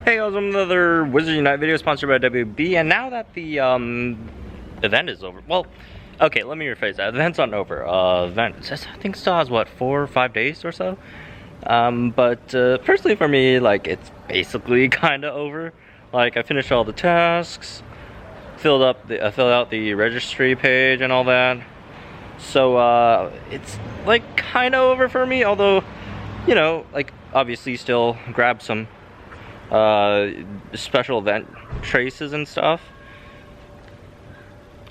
Hey guys, another Wizard Unite video sponsored by WB, and now that the event is over, well, okay, let me rephrase that. The event's not over. Event, I think still has what, 4 or 5 days or so. But personally for me, like, it's basically kind of over. Like, I finished all the tasks, filled out the registry page and all that. So it's like kind of over for me. Although, you know, like obviously still grab some special event traces and stuff.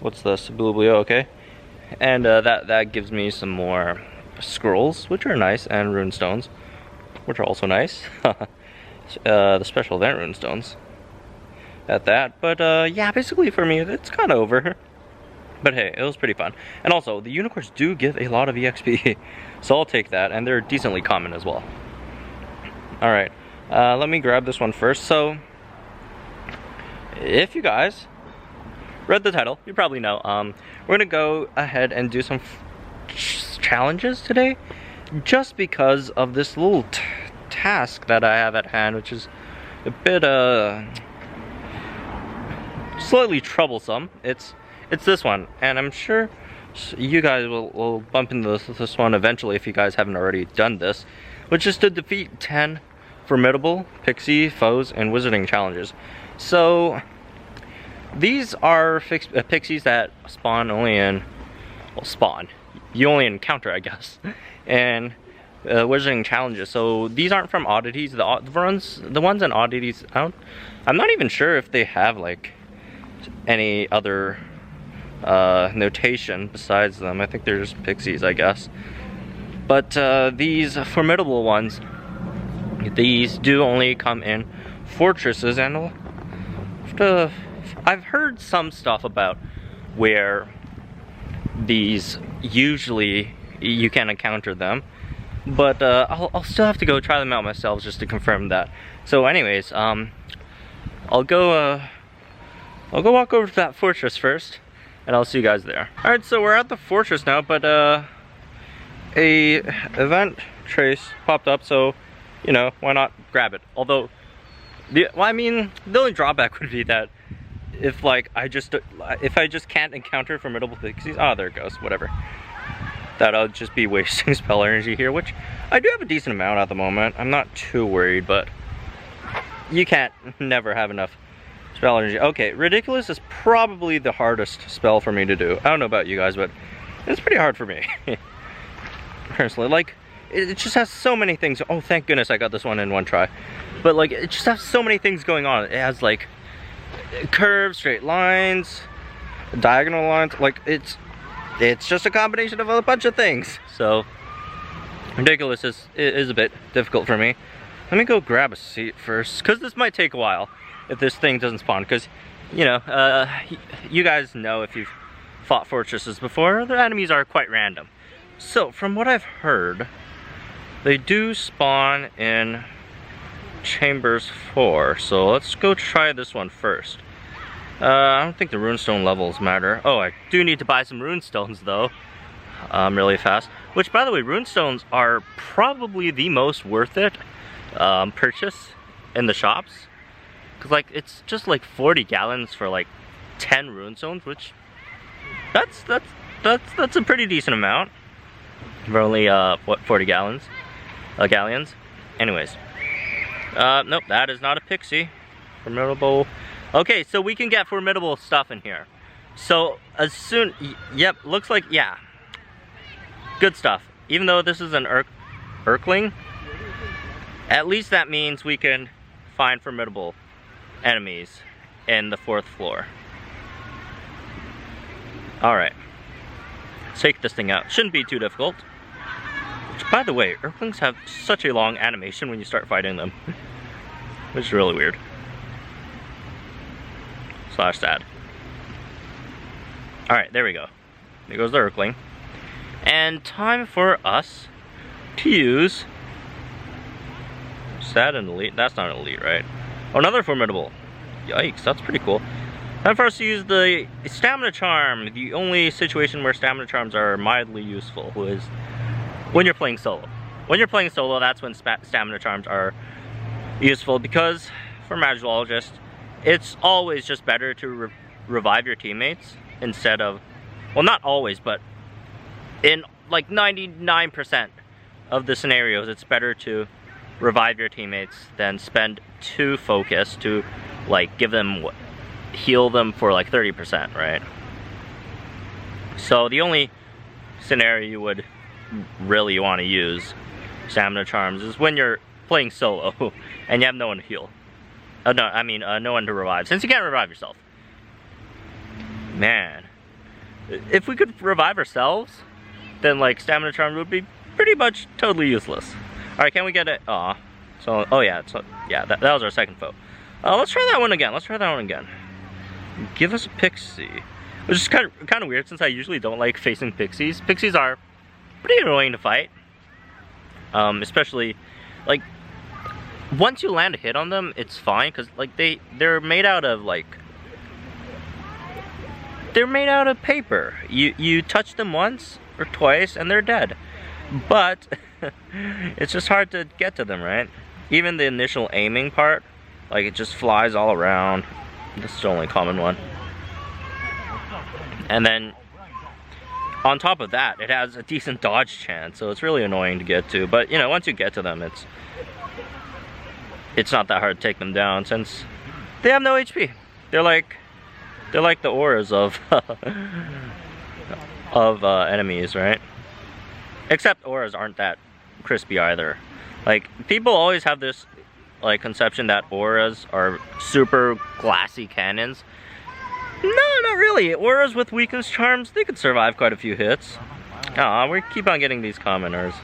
What's this? Blue, okay. And that gives me some more scrolls, which are nice, and rune stones, which are also nice. The special event rune stones at that. But yeah, basically for me it's kind of over. But hey, it was pretty fun. And also, the unicorns do give a lot of EXP, so I'll take that, and they're decently common as well. Alright, let me grab this one first. So, if you guys read the title, you probably know, we're gonna go ahead and do some challenges today, just because of this little task that I have at hand, which is a bit, slightly troublesome. It's this one, and I'm sure you guys will bump into this one eventually if you guys haven't already done this, which is to defeat 10 formidable pixie foes in wizarding challenges. So these are pixies that spawn only in, well, spawn, you only encounter, I guess, in wizarding challenges. So these aren't from oddities. The ones in oddities, I'm not even sure if they have like any other notation besides them. I think they're just pixies, I guess. But these formidable ones, these do only come in fortresses, and I've heard some stuff about where these usually you can encounter them, but I'll still have to go try them out myself just to confirm that. So anyways, I'll go walk over to that fortress first, and I'll see you guys there. Alright, so we're at the fortress now, but a event trace popped up, so, you know, why not grab it? Although, the only drawback would be that if I just can't encounter formidable pixies, there it goes, whatever. That I'll just be wasting spell energy here, which I do have a decent amount at the moment. I'm not too worried, but you can't never have enough spell energy. Okay, ridiculous is probably the hardest spell for me to do. I don't know about you guys, but it's pretty hard for me. Personally, like, it just has so many things. Oh, thank goodness I got this one in one try. But like, it just has so many things going on. It has like curves, straight lines, diagonal lines. Like, it's just a combination of a bunch of things. So ridiculous is a bit difficult for me. Let me go grab a seat first, because this might take a while if this thing doesn't spawn, because, you know, you guys know if you've fought fortresses before, the enemies are quite random. So, from what I've heard, they do spawn in chambers 4, so let's go try this one first. I don't think the runestone levels matter. Oh, I do need to buy some runestones though, really fast. Which, by the way, runestones are probably the most worth it purchase in the shops. Cause like, it's just like 40 gallons for like 10 runestones, which that's a pretty decent amount for only what, 40 gallons, galleons. Anyways, nope, that is not a pixie. Formidable. Okay, so we can get formidable stuff in here. So as soon, yep, looks like, yeah, good stuff. Even though this is an Urkling, at least that means we can find formidable enemies in the 4th floor. Alright, let's take this thing out. Shouldn't be too difficult. Which, by the way, Urklings have such a long animation when you start fighting them, which is really weird. / sad. Alright, there we go. There goes the Urkling. And time for us to use... Is that an elite? That's not an elite, right? Oh, another formidable. Yikes, that's pretty cool. Time for us to use the stamina charm. The only situation where stamina charms are mildly useful is when you're playing solo. When you're playing solo, that's when stamina charms are useful, because for Magilologist, it's always just better to revive your teammates instead of, well, not always, but in like 99% of the scenarios, it's better to revive your teammates than spend 2 focus to like give them, heal them for like 30%, right? So the only scenario you would really want to use stamina charms is when you're playing solo and you have no one to heal. No, I mean no one to revive, since you can't revive yourself. Man, if we could revive ourselves, then like stamina charms would be pretty much totally useless. All right, can we get it? So oh yeah, so yeah, that was our second foe. Let's try that one again. Let's try that one again. Give us a Pixie, which is kind of weird since I usually don't like facing Pixies. Pixies are pretty annoying to fight, especially like once you land a hit on them, it's fine because like they're made out of like, they're made out of paper. You touch them once or twice and they're dead. But it's just hard to get to them, right? Even the initial aiming part, like it just flies all around. This is the only common one. And then on top of that, it has a decent dodge chance, so it's really annoying to get to. But you know, once you get to them, it's not that hard to take them down since they have no HP. They're like the auras of enemies, right? Except auras aren't that crispy either. Like people always have this like conception that auras are super glassy cannons. No, not really. Auras with weakness charms, they could survive quite a few hits. We keep on getting these commoners.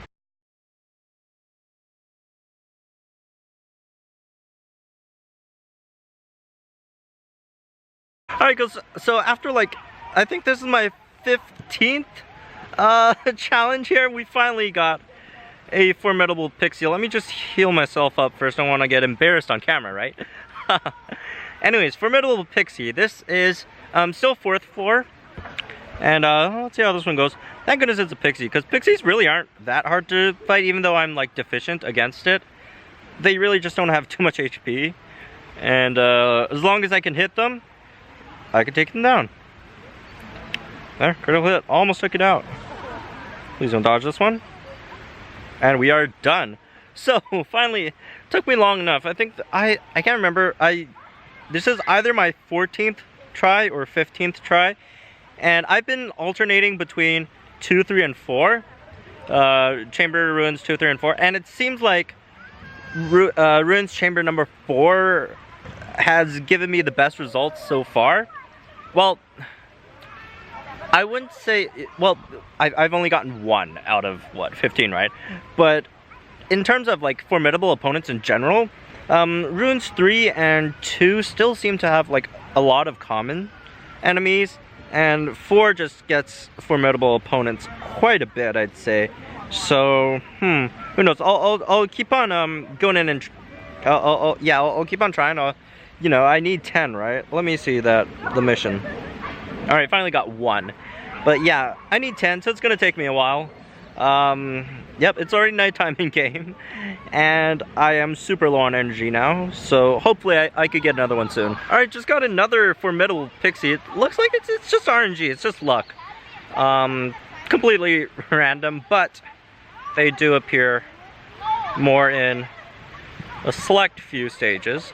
Alright, so after like, I think this is my 15th challenge here, we finally got a Formidable Pixie. Let me just heal myself up first. I don't want to get embarrassed on camera, right? Anyways, Formidable Pixie. This is still 4th floor. And let's see how this one goes. Thank goodness it's a Pixie, because Pixies really aren't that hard to fight, even though I'm like deficient against it. They really just don't have too much HP. And as long as I can hit them, I can take them down. There, critical hit. Almost took it out. Please don't dodge this one. And we are done. So finally, it took me long enough. I think I can't remember. This is either my 14th try or 15th try, and I've been alternating between 2, 3, and 4. Chamber Ruins 2, 3, and 4, and it seems like Ruins Chamber number 4 has given me the best results so far. Well, I wouldn't say, well, I've only gotten 1 out of, what, 15, right? But in terms of, like, formidable opponents in general, Ruins 3 and 2 still seem to have, like, a lot of common enemies, and 4 just gets formidable opponents quite a bit, I'd say. So, who knows? I'll keep on going in and I'll keep on trying. You know, I need 10, right? Let me see the mission. All right, finally got 1, but yeah, I need 10, so it's gonna take me a while. Yep, it's already nighttime in game, and I am super low on energy now, so hopefully I could get another one soon. All right, just got another Formidable Pixie. It looks like it's just RNG, it's just luck. Completely random, but they do appear more in a select few stages.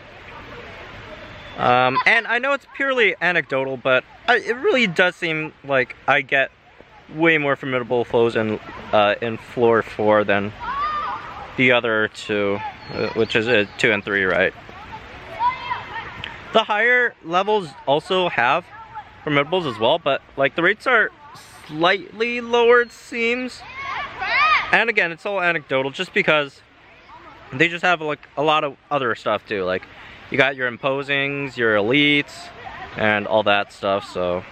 And I know it's purely anecdotal, but it really does seem like I get way more formidable foes in floor 4 than the other 2, which is 2 and 3, right? The higher levels also have formidables as well, but like the rates are slightly lower, it seems. And again, it's all anecdotal, just because they just have like a lot of other stuff too. Like you got your imposings, your elites, and all that stuff. So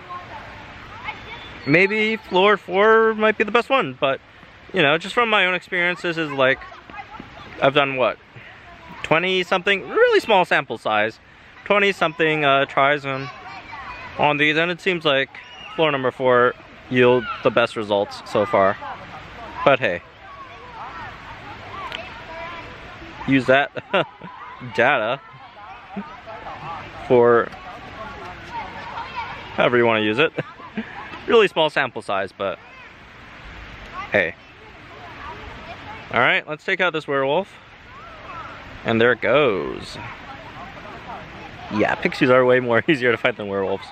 maybe floor 4 might be the best one, but you know, just from my own experiences, is like I've done what, 20 something, really small sample size, 20 something tries on these, and it seems like floor number 4 yield the best results so far. But hey, use that data for however you want to use it. Really small sample size, but hey. Alright, let's take out this werewolf. And there it goes. Yeah, pixies are way more easier to fight than werewolves.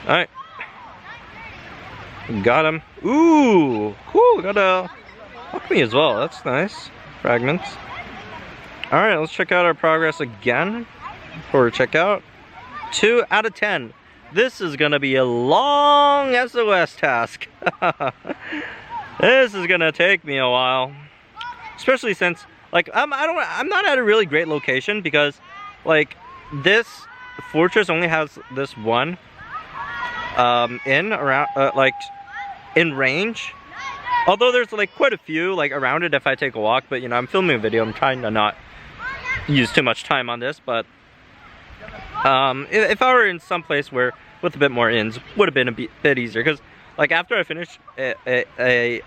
Alright. Got him. Ooh, cool. Got a alchemy as well. That's nice. Fragments. Alright, let's check out our progress again. Before we check out. 2 out of 10. This is gonna be a long SOS task. This is gonna take me a while. Especially since, like, I'm not at a really great location because, like, this fortress only has this one in range. Although there's like quite a few like around it if I take a walk, but you know, I'm filming a video. I'm trying to not use too much time on this, but if I were in some place where with a bit more inns, would have been a bit easier. Because like after I finish a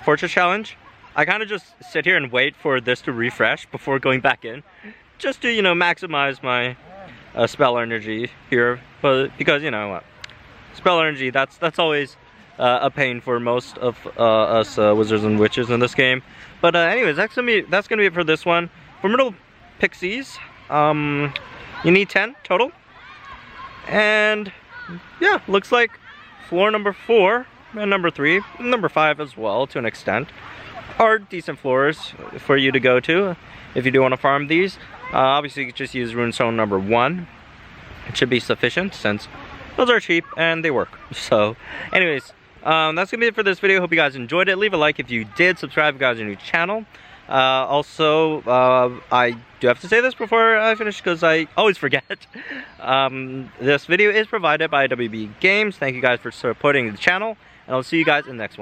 fortress challenge, I kind of just sit here and wait for this to refresh before going back in, just to, you know, maximize my spell energy here. But because, you know what, spell energy, that's always a pain for most of us wizards and witches in this game. But anyways, that's gonna be it for this one. Formidable Pixies. You need 10 total. And yeah, looks like floor number 4 and number 3, number 5 as well to an extent, are decent floors for you to go to if you do want to farm these. Obviously you can just use runestone number 1. It should be sufficient since those are cheap and they work. So anyways, that's gonna be it for this video. Hope you guys enjoyed it. Leave a like if you did. Subscribe if you guys are new to the channel. Also, I do have to say this before I finish because I always forget. This video is provided by WB Games. Thank you guys for supporting the channel, and I'll see you guys in the next one.